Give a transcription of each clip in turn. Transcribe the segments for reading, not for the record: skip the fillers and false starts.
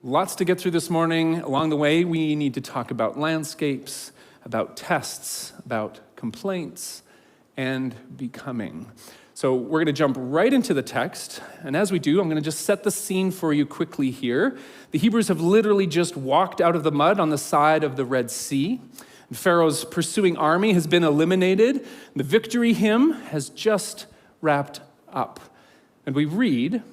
Lots to get through this morning. Along the way, we need to talk about landscapes, about tests, about complaints, and becoming. So we're going to jump right into the text. And as we do, I'm going to just set the scene for you quickly here. The Hebrews have literally just walked out of the mud on the side of the Red Sea. Pharaoh's pursuing army has been eliminated. The victory hymn has just wrapped up. And we read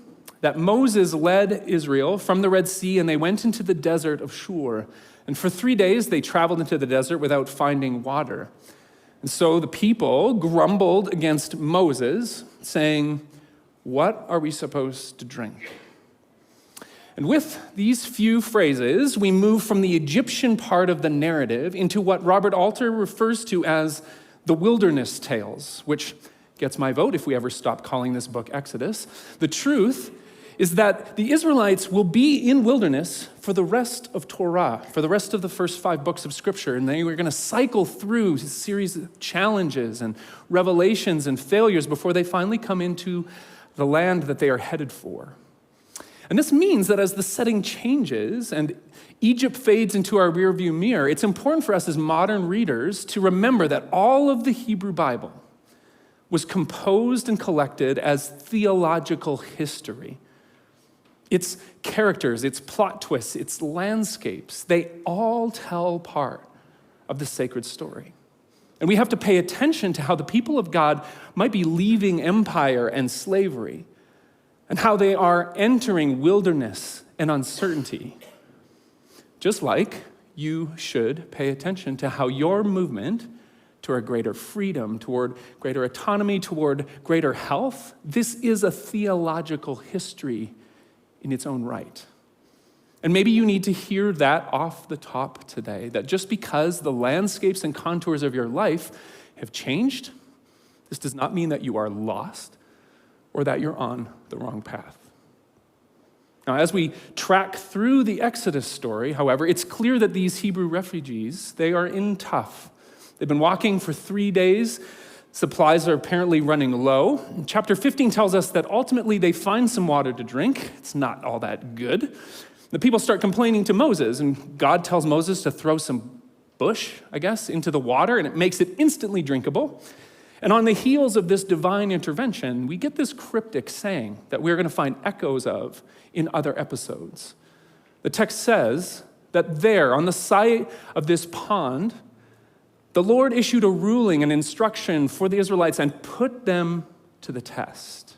that Moses led Israel from the Red Sea, and they went into the desert of Shur. And for 3 days, they traveled into the desert without finding water. And so the people grumbled against Moses, saying, "What are we supposed to drink?" And with these few phrases, we move from the Egyptian part of the narrative into what Robert Alter refers to as the wilderness tales, which gets my vote if we ever stop calling this book Exodus. The truth is that the Israelites will be in wilderness for the rest of Torah, for the rest of the first 5 books of Scripture, and they were going to cycle through a series of challenges and revelations and failures before they finally come into the land that they are headed for. And this means that as the setting changes and Egypt fades into our rearview mirror, it's important for us as modern readers to remember that all of the Hebrew Bible was composed and collected as theological history. Its characters, its plot twists, its landscapes, they all tell part of the sacred story. And we have to pay attention to how the people of God might be leaving empire and slavery, and how they are entering wilderness and uncertainty. Just like you should pay attention to how your movement toward greater freedom, toward greater autonomy, toward greater health, this is a theological history in its own right. And maybe you need to hear that off the top today, that just because the landscapes and contours of your life have changed, this does not mean that you are lost or that you're on the wrong path. Now, as we track through the Exodus story, however, it's clear that these Hebrew refugees, they are in tough. They've been walking for 3 days. Supplies are apparently running low. And chapter 15 tells us that ultimately they find some water to drink. It's not all that good. The people start complaining to Moses, and God tells Moses to throw some bush, into the water, and it makes it instantly drinkable. And on the heels of this divine intervention, we get this cryptic saying that we're going to find echoes of in other episodes. The text says that there, on the side of this pond, the Lord issued a ruling and instruction for the Israelites and put them to the test.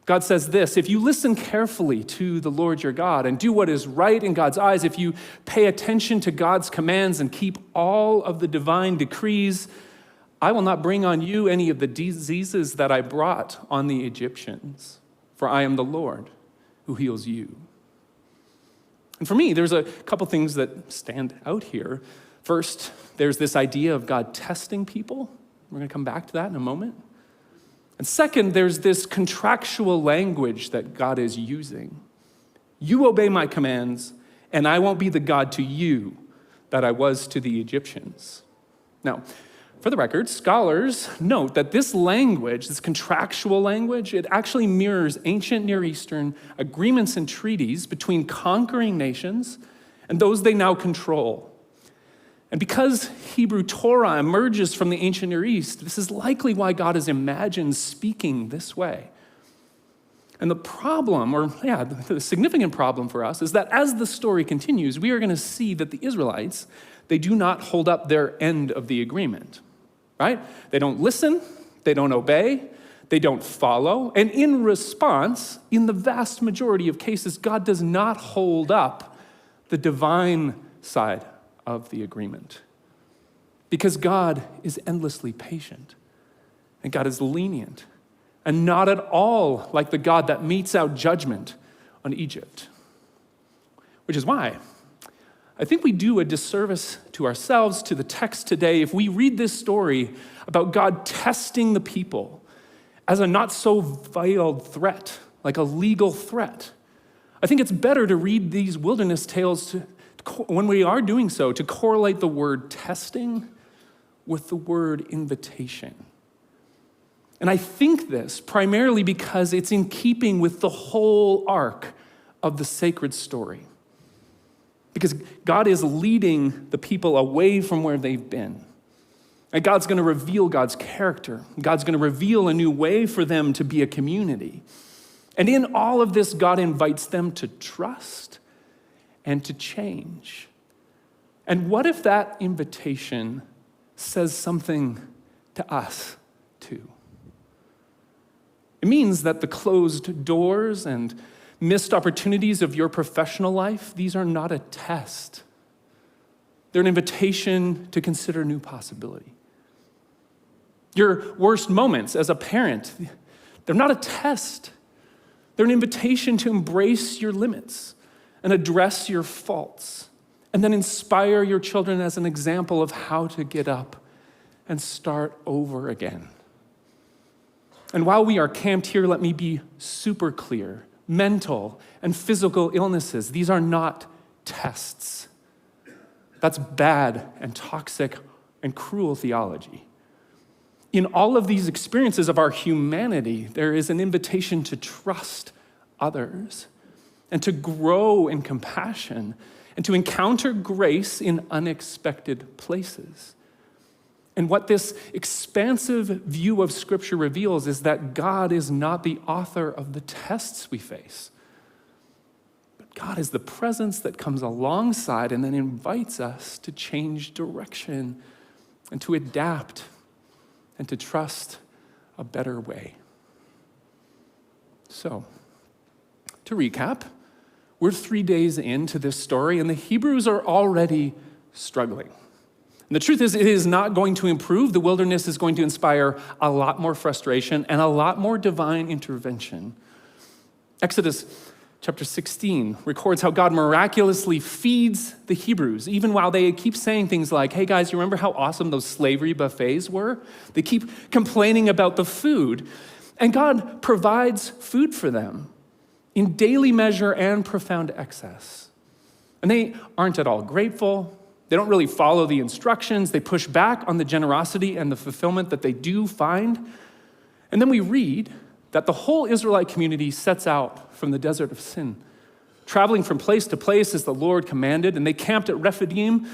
God says this: if you listen carefully to the Lord your God and do what is right in God's eyes, if you pay attention to God's commands and keep all of the divine decrees, I will not bring on you any of the diseases that I brought on the Egyptians, for I am the Lord who heals you. And for me, there's a couple things that stand out here. First, there's this idea of God testing people. We're going to come back to that in a moment. And second, there's this contractual language that God is using. You obey my commands, and I won't be the God to you that I was to the Egyptians. Now, for the record, scholars note that this language, this contractual language, it actually mirrors ancient Near Eastern agreements and treaties between conquering nations and those they now control. And because Hebrew Torah emerges from the ancient Near East, this is likely why God has imagined speaking this way. And the problem, the significant problem for us is that as the story continues, we are going to see that the Israelites, they do not hold up their end of the agreement, right? They don't listen, they don't obey, they don't follow. And in response, in the vast majority of cases, God does not hold up the divine side of the agreement. Because God is endlessly patient, and God is lenient, and not at all like the God that metes out judgment on Egypt. Which is why I think we do a disservice to ourselves, to the text today, if we read this story about God testing the people as a not so veiled threat, like a legal threat. I think it's better to read these wilderness tales when we are doing so, to correlate the word testing with the word invitation. And I think this primarily because it's in keeping with the whole arc of the sacred story. because God is leading the people away from where they've been. And God's going to reveal God's character. God's going to reveal a new way for them to be a community. And in all of this, God invites them to trust and to change. And what if that invitation says something to us too? It means that the closed doors and missed opportunities of your professional life, these are not a test. They're an invitation to consider new possibility. Your worst moments as a parent, they're not a test. They're an invitation to embrace your limits and address your faults, and then inspire your children as an example of how to get up and start over again. And while we are camped here, let me be super clear. Mental and physical illnesses, these are not tests. That's bad and toxic and cruel theology. In all of these experiences of our humanity, there is an invitation to trust others and to grow in compassion and to encounter grace in unexpected places. And what this expansive view of Scripture reveals is that God is not the author of the tests we face, but God is the presence that comes alongside and then invites us to change direction and to adapt and to trust a better way. So, to recap, we're 3 days into this story, and the Hebrews are already struggling. And the truth is, it is not going to improve. The wilderness is going to inspire a lot more frustration and a lot more divine intervention. Exodus chapter 16 records how God miraculously feeds the Hebrews, even while they keep saying things like, hey guys, you remember how awesome those slavery buffets were? They keep complaining about the food. And God provides food for them in daily measure and profound excess. And they aren't at all grateful. They don't really follow the instructions. They push back on the generosity and the fulfillment that they do find. And then we read that the whole Israelite community sets out from the desert of Sin, traveling from place to place as the Lord commanded, and they camped at Rephidim,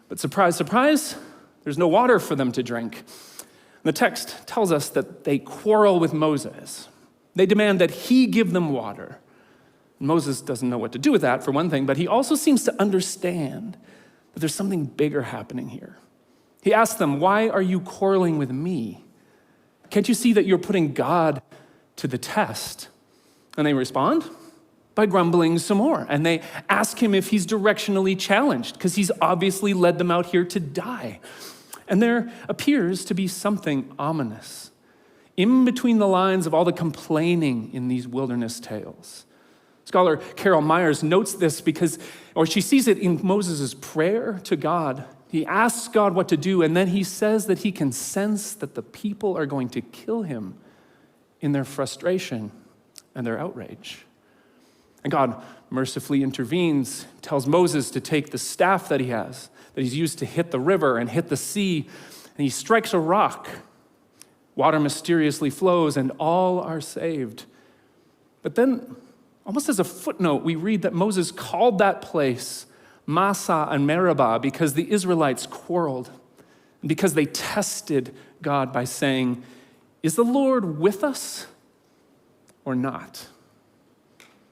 but surprise, surprise, there's no water for them to drink. And the text tells us that they quarrel with Moses. They demand that he give them water. And Moses doesn't know what to do with that, for one thing, but he also seems to understand that there's something bigger happening here. He asks them, why are you quarreling with me? Can't you see that you're putting God to the test? And they respond by grumbling some more. And they ask him if he's directionally challenged, because he's obviously led them out here to die. And there appears to be something ominous in between the lines of all the complaining in these wilderness tales. Scholar Carol Myers notes this she sees it in Moses' prayer to God. He asks God what to do, and then he says that he can sense that the people are going to kill him in their frustration and their outrage. And God mercifully intervenes, tells Moses to take the staff that he has, that he's used to hit the river and hit the sea, and he strikes a rock. Water mysteriously flows, and all are saved. But then, almost as a footnote, we read that Moses called that place Massah and Meribah because the Israelites quarreled, and because they tested God by saying, is the Lord with us or not?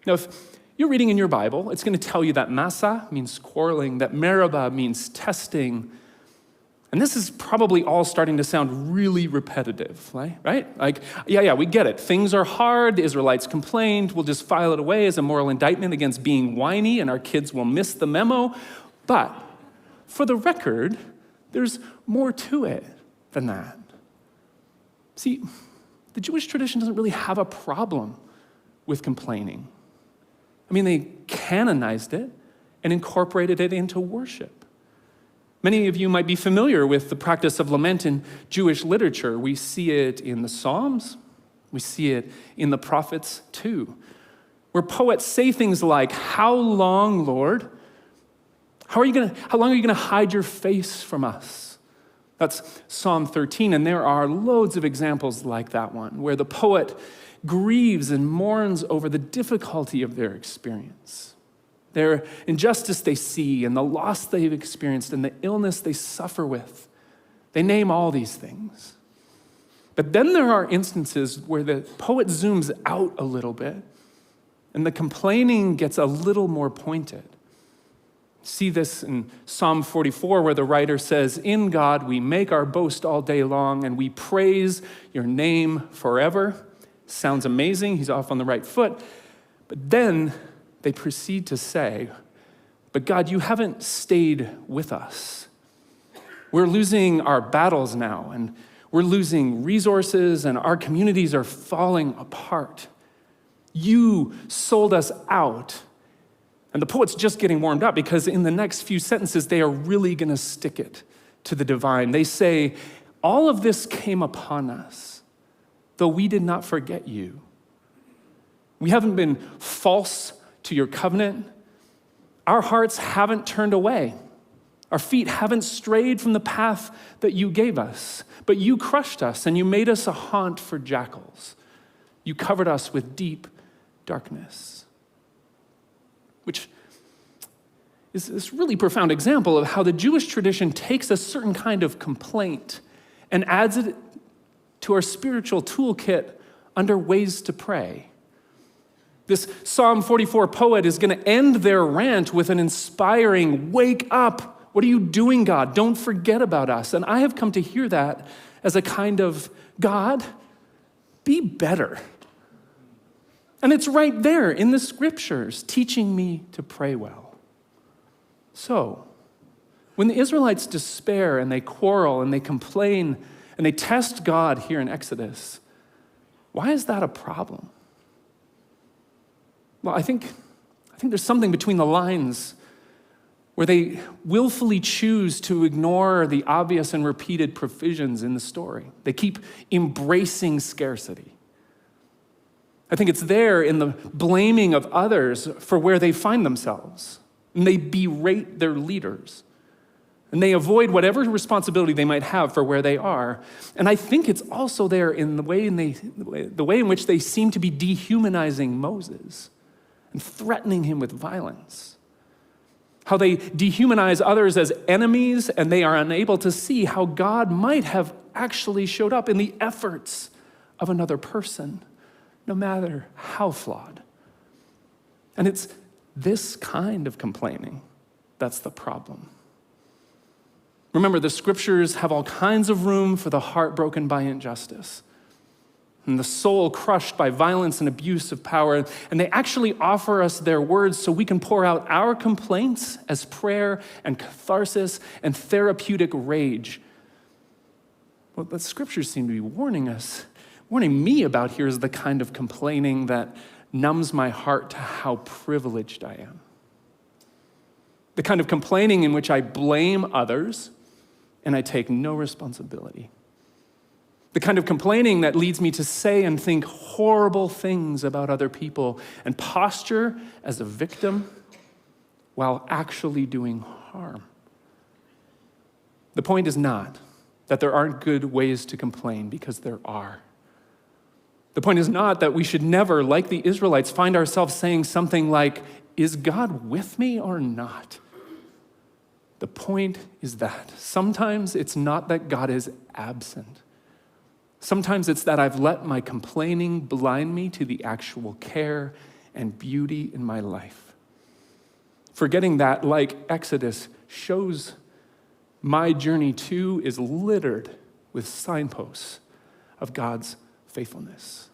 Now, if you're reading in your Bible, it's going to tell you that Massah means quarreling, that Meribah means testing. And this is probably all starting to sound really repetitive, right? Like, yeah, we get it. Things are hard. The Israelites complained. We'll just file it away as a moral indictment against being whiny, and our kids will miss the memo. But for the record, there's more to it than that. See, the Jewish tradition doesn't really have a problem with complaining. I mean, they canonized it and incorporated it into worship. Many of you might be familiar with the practice of lament in Jewish literature. We see it in the Psalms. We see it in the prophets too, where poets say things like, how long, Lord? How long are you going to hide your face from us? That's Psalm 13, and there are loads of examples like that one, where the poet grieves and mourns over the difficulty of their experience. their injustice they see, and the loss they've experienced, and the illness they suffer with. They name all these things. But then there are instances where the poet zooms out a little bit, and the complaining gets a little more pointed. See this in Psalm 44, where the writer says, "In God we make our boast all day long, and we praise your name forever." Sounds amazing. He's off on the right foot. But then they proceed to say, "But God, you haven't stayed with us. We're losing our battles now, and we're losing resources, and our communities are falling apart. You sold us out." And the poet's just getting warmed up because in the next few sentences, they are really going to stick it to the divine. They say, "All of this came upon us, though we did not forget you. We haven't been false to your covenant. Our hearts haven't turned away. Our feet haven't strayed from the path that you gave us. But you crushed us and you made us a haunt for jackals. You covered us with deep darkness." Which is this really profound example of how the Jewish tradition takes a certain kind of complaint and adds it to our spiritual toolkit under ways to pray. This Psalm 44 poet is going to end their rant with an inspiring, "Wake up. What are you doing, God? Don't forget about us." And I have come to hear that as a kind of, "God, be better." And it's right there in the scriptures, teaching me to pray well. So, when the Israelites despair and they quarrel and they complain and they test God here in Exodus, why is that a problem? Well, I think there's something between the lines where they willfully choose to ignore the obvious and repeated provisions in the story. They keep embracing scarcity. I think it's there in the blaming of others for where they find themselves. And they berate their leaders. And they avoid whatever responsibility they might have for where they are. And I think it's also there in the way in which they seem to be dehumanizing Moses and threatening him with violence. How they dehumanize others as enemies, and they are unable to see how God might have actually showed up in the efforts of another person, no matter how flawed. And it's this kind of complaining that's the problem. Remember, the scriptures have all kinds of room for the heart broken by injustice and the soul crushed by violence and abuse of power. And they actually offer us their words so we can pour out our complaints as prayer and catharsis and therapeutic rage. What the scriptures seem to be warning me about here is the kind of complaining that numbs my heart to how privileged I am. The kind of complaining in which I blame others and I take no responsibility. The kind of complaining that leads me to say and think horrible things about other people and posture as a victim while actually doing harm. The point is not that there aren't good ways to complain, because there are. The point is not that we should never, like the Israelites, find ourselves saying something like, "Is God with me or not?" The point is that sometimes it's not that God is absent. Sometimes it's that I've let my complaining blind me to the actual care and beauty in my life. Forgetting that, like Exodus, shows my journey too is littered with signposts of God's faithfulness.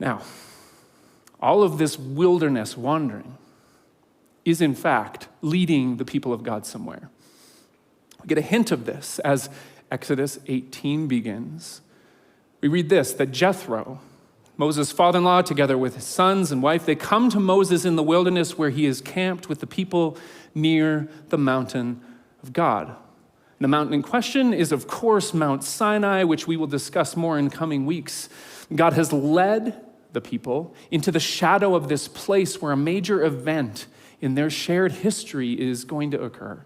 Now, all of this wilderness wandering is in fact leading the people of God somewhere. We get a hint of this as Exodus 18 begins. We read this, that Jethro, Moses' father-in-law, together with his sons and wife, they come to Moses in the wilderness where he is camped with the people near the mountain of God. The mountain in question is, of course, Mount Sinai, which we will discuss more in coming weeks. God has led the people into the shadow of this place where a major event in their shared history is going to occur.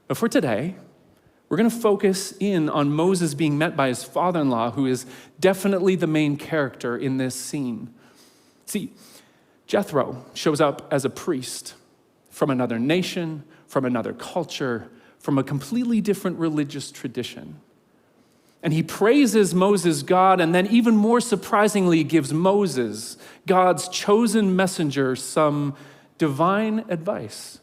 But for today, we're going to focus in on Moses being met by his father-in-law, who is definitely the main character in this scene. See, Jethro shows up as a priest from another nation, from another culture, from a completely different religious tradition. And he praises Moses' God, and then even more surprisingly gives Moses, God's chosen messenger, some divine advice.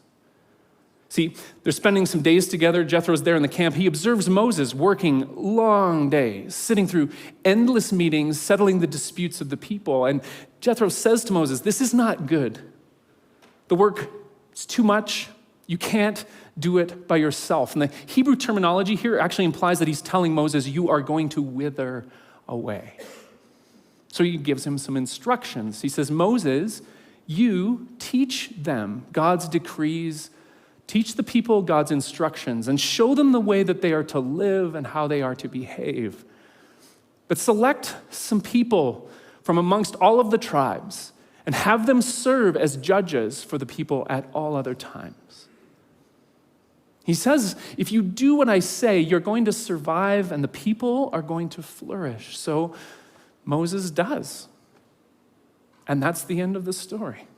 See, they're spending some days together. Jethro's there in the camp. He observes Moses working long days, sitting through endless meetings, settling the disputes of the people. And Jethro says to Moses, this is not good. The work is too much. You can't do it by yourself. And the Hebrew terminology here actually implies that he's telling Moses, you are going to wither away. So he gives him some instructions. He says, Moses, you teach them God's decrees, teach the people God's instructions, and show them the way that they are to live and how they are to behave. But select some people from amongst all of the tribes and have them serve as judges for the people at all other times. He says, if you do what I say, you're going to survive and the people are going to flourish. So Moses does. And that's the end of the story.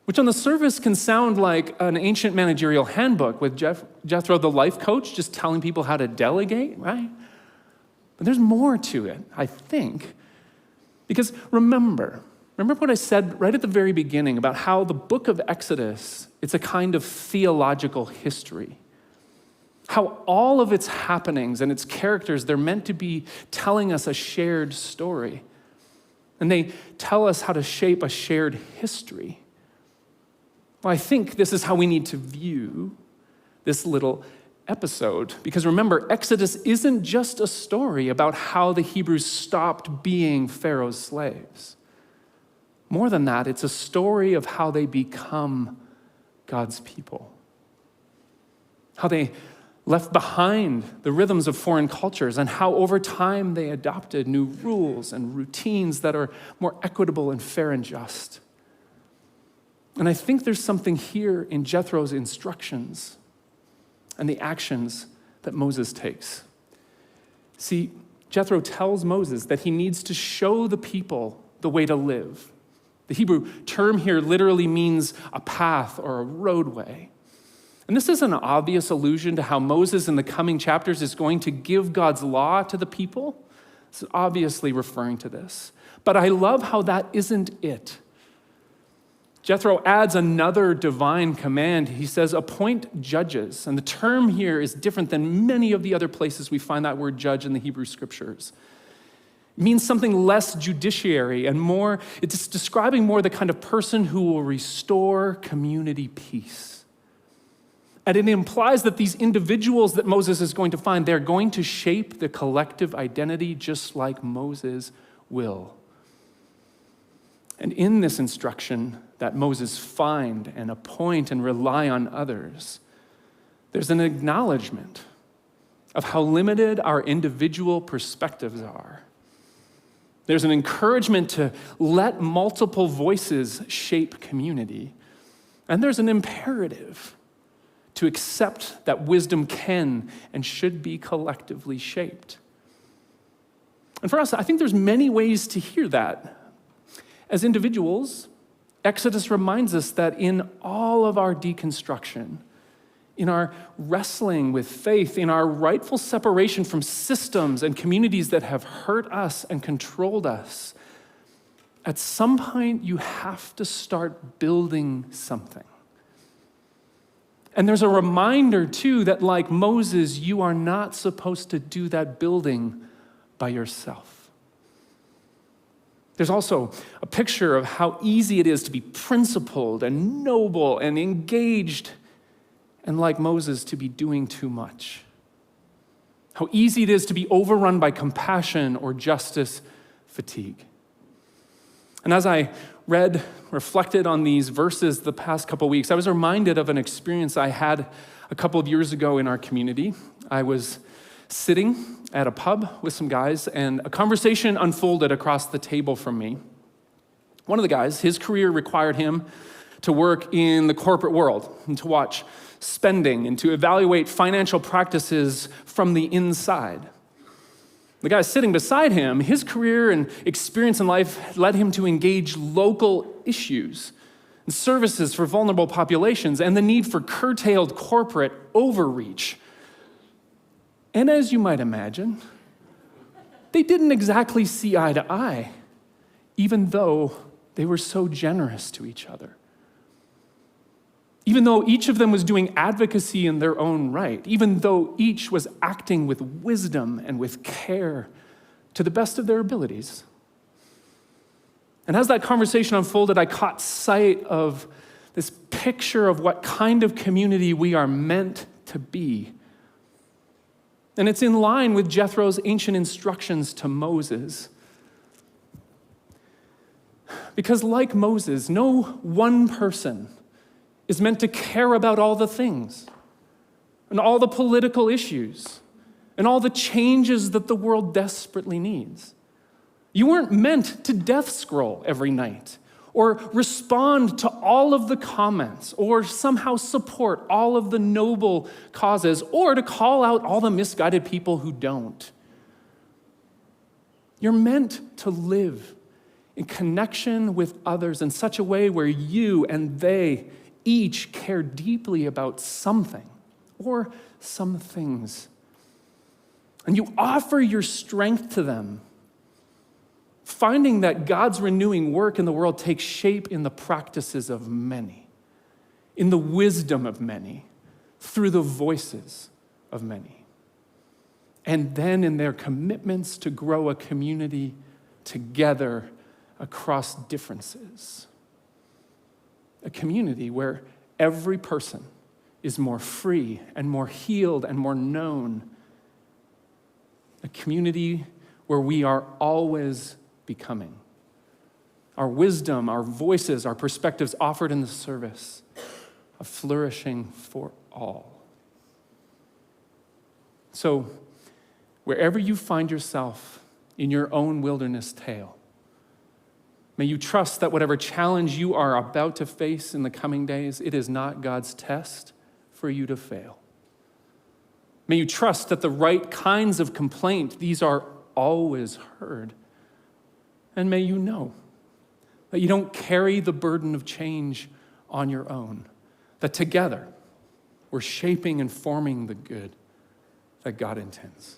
Which on the surface can sound like an ancient managerial handbook with Jethro, the life coach, just telling people how to delegate, right? But there's more to it, I think. Because remember what I said right at the very beginning about how the book of Exodus, it's a kind of theological history. How all of its happenings and its characters, they're meant to be telling us a shared story. And they tell us how to shape a shared history. Well, I think this is how we need to view this little episode. Because remember, Exodus isn't just a story about how the Hebrews stopped being Pharaoh's slaves. More than that, it's a story of how they become God's people. How they left behind the rhythms of foreign cultures and how over time they adopted new rules and routines that are more equitable and fair and just. And I think there's something here in Jethro's instructions and the actions that Moses takes. See, Jethro tells Moses that he needs to show the people the way to live. The Hebrew term here literally means a path or a roadway. And this is an obvious allusion to how Moses in the coming chapters is going to give God's law to the people. It's obviously referring to this. But I love how that isn't it. Jethro adds another divine command. He says, appoint judges. And the term here is different than many of the other places we find that word judge in the Hebrew scriptures. It means something less judiciary and more, it's describing more the kind of person who will restore community peace. And it implies that these individuals that Moses is going to find, they're going to shape the collective identity just like Moses will. And in this instruction that Moses find and appoint and rely on others, there's an acknowledgement of how limited our individual perspectives are. There's an encouragement to let multiple voices shape community. And there's an imperative to accept that wisdom can and should be collectively shaped. And for us, I think there's many ways to hear that. As individuals, Exodus reminds us that in all of our deconstruction, in our wrestling with faith, in our rightful separation from systems and communities that have hurt us and controlled us, at some point you have to start building something. And there's a reminder too that like Moses, you are not supposed to do that building by yourself. There's also a picture of how easy it is to be principled and noble and engaged, and like Moses, to be doing too much. How easy it is to be overrun by compassion or justice fatigue. And as I reflected on these verses the past couple weeks, I was reminded of an experience I had a couple of years ago in our community. I was sitting at a pub with some guys, and a conversation unfolded across the table from me. One of the guys, his career required him to work in the corporate world and to watch spending and to evaluate financial practices from the inside. The guy sitting beside him, his career and experience in life led him to engage local issues and services for vulnerable populations and the need for curtailed corporate overreach. And as you might imagine, they didn't exactly see eye to eye, even though they were so generous to each other. Even though each of them was doing advocacy in their own right, even though each was acting with wisdom and with care to the best of their abilities. And as that conversation unfolded, I caught sight of this picture of what kind of community we are meant to be. And it's in line with Jethro's ancient instructions to Moses. Because like Moses, no one person is meant to care about all the things and all the political issues and all the changes that the world desperately needs. You weren't meant to death scroll every night or respond to all of the comments or somehow support all of the noble causes or to call out all the misguided people who don't. You're meant to live in connection with others in such a way where you and they each care deeply about something or some things. And you offer your strength to them, finding that God's renewing work in the world takes shape in the practices of many, in the wisdom of many, through the voices of many, and then in their commitments to grow a community together across differences. A community where every person is more free and more healed and more known. A community where we are always becoming. Our wisdom, our voices, our perspectives offered in the service of flourishing for all. So, wherever you find yourself in your own wilderness tale, may you trust that whatever challenge you are about to face in the coming days, it is not God's test for you to fail. May you trust that the right kinds of complaint, these are always heard. And may you know that you don't carry the burden of change on your own, that together we're shaping and forming the good that God intends.